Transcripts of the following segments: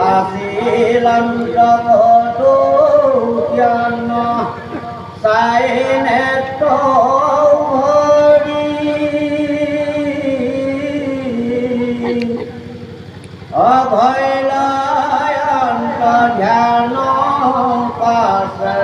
asilan rabodo yana saineto hori abhaylayan dhyana pase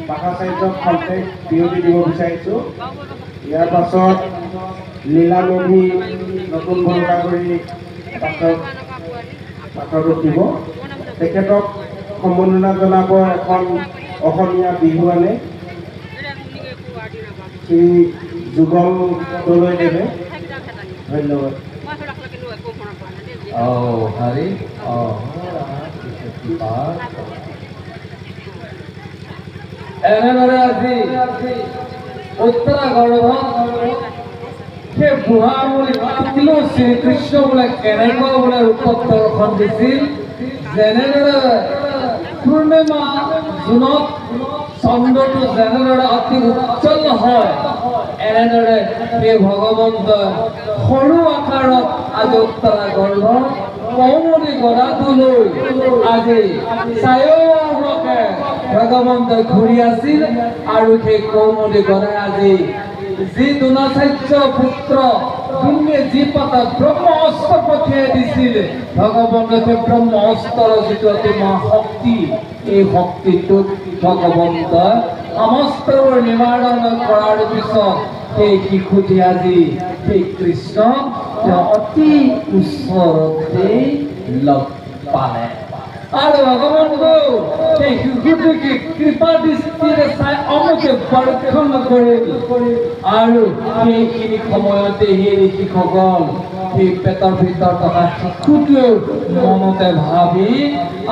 ভাষা সাহিত্যক খন্তেক বিৰতি দিব বিচাৰিছোঁ। ইয়াৰ পাছত লীলা নদী নতুন ভংকা কৰি পাঠক দিব। তেখেতক সম্বৰ্ধনা জনাব এখন অসমীয়া বিহুৱানে শ্ৰী যুগল দলৈদেৱে। ধন্যবাদ। হৰি এনেদৰে আজি উত্তৰাখণ্ডত সেই বুঢ়া বুলি মাতিলো শ্ৰীকৃষ্ণ বোলে কেনেকৈ বোলে ৰূপত দৰ্শন দিছিল। যেনেদৰে পূৰ্ণিমা জোনত চন্দ্ৰটো যেনেদৰে অতি উজ্জ্বল হয়, এনেদৰে সেই ভগৱন্তই সৰু আকাৰত আজি উত্তৰাখণ্ডৰ কৌমুদী গৰাটোলৈ আজি চাৰিওমুখে ভগৱন্তই ঘূৰি আছিল। আৰু সেই কৌমুদী গৰাই আজি যি দ্ৰোণাচাৰ্য পুত্ৰ ভীমে যি পাতা ব্ৰহ্ম অস্ত্ৰ পঠিয়াই দিছিল, ভগৱন্তই সেই ব্ৰহ্ম অস্ত্ৰৰ যিটো অতি মহাশক্তি, এই শক্তিটোক ভগৱন্তই সমস্তবোৰ নিবাৰণ কৰাৰ পিছত সেই শিশুটি আজি সেই কৃষ্ণক অতি ওচৰতে লগ পালে। আৰু ভগৱন্ত সেই শিশুটিকে কৃপা দৃষ্টিৰে চাই অমুকে পৰীক্ষণ কৰিল। আৰু সেইখিনি সময়তে সেই শিশুসকল সেই পেটৰ ভিতৰত থকা শিশুটোৱেও মনতে ভাবি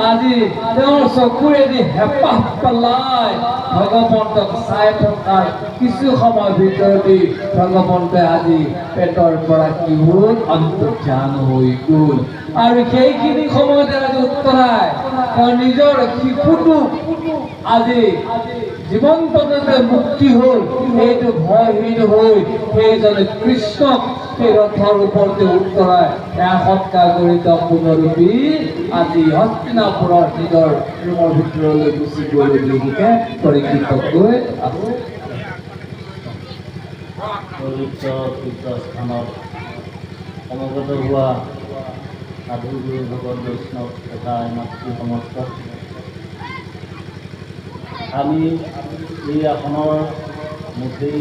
আজি তেওঁৰ চকুৰেদি হেঁপাহ পেলাই ভগৱন্তক চাই থকাৰ কিছু সময়ৰ ভিতৰতে ভগৱন্তই আজি পেটৰ পৰা কি হ'ল অন্তৰ্ধান হৈ গ'ল। আৰু সেইখিনি সময়তে আজি উত্তৰাই তেওঁ নিজৰ শিশুটোক আজি জীৱন্ততে মুক্তি হ'ল, সেইটো ভয়হীন হৈ সেইজনে কৃষ্ণক সেই ৰথৰ ওপৰতে উত্তৰাই সৎকাৰ কৰি তেওঁ পুনৰূপী আজি হস্তিনাপুৰৰ নিজৰ ৰুমৰ ভিতৰলৈ গুচি গ'ল বুলিকে পৰিকৃত হৈ আছে। পবিত্ৰ তীৰ্থস্থানত সমবেত হোৱা সাধু গুৰু ভগত বৈষ্ণৱ তথা মাতৃ সমস্ত, আমি এই আসনৰ মুঠেই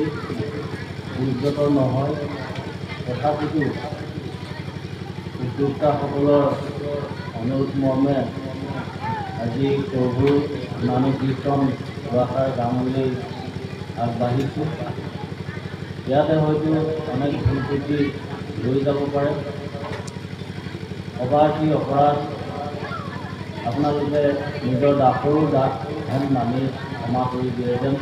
উদ্যত নহয়, তথাপিতো উদ্যোক্তাসকলৰ অনুৰোধ মৰ্মে আজি প্ৰভুৰ নাম কীৰ্তন দুআষাৰ গাবলৈ আগবাঢ়িছোঁ। ইয়াতে হয়তো অনেক ভুল ত্ৰুটি হৈ যাব পাৰে। অবাধি অপৰাধ আপোনালোকে নিজৰ দাসৰো দাস হেন মানি ক্ষমা কৰি দিয়ে যেন,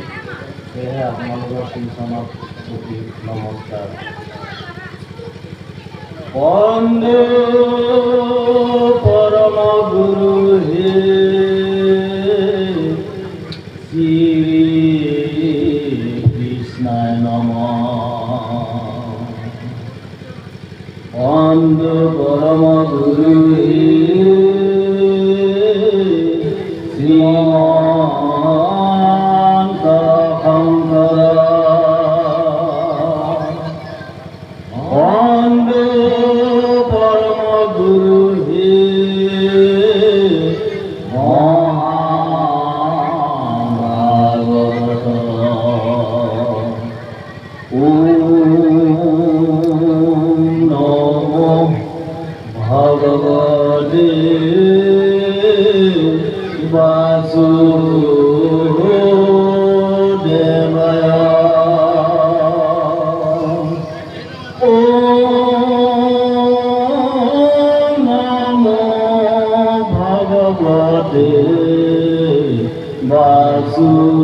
সেয়েহে আপোনালোকৰ শ্ৰীচৰণত প্ৰতি নমস্কাৰ। বন্দে পৰম গুৰু হে শ্ৰী কৃষ্ণায় নমঃ। বন্দে পৰম গুৰু হে শ্ৰীমন্ত শংকৰ। বন্দে পৰম গুৰু হে মহাভাগৱত। ওম নমঃ ভগৱতে বাসুদেবায় নমো ভগবতে বাসুদেবায়।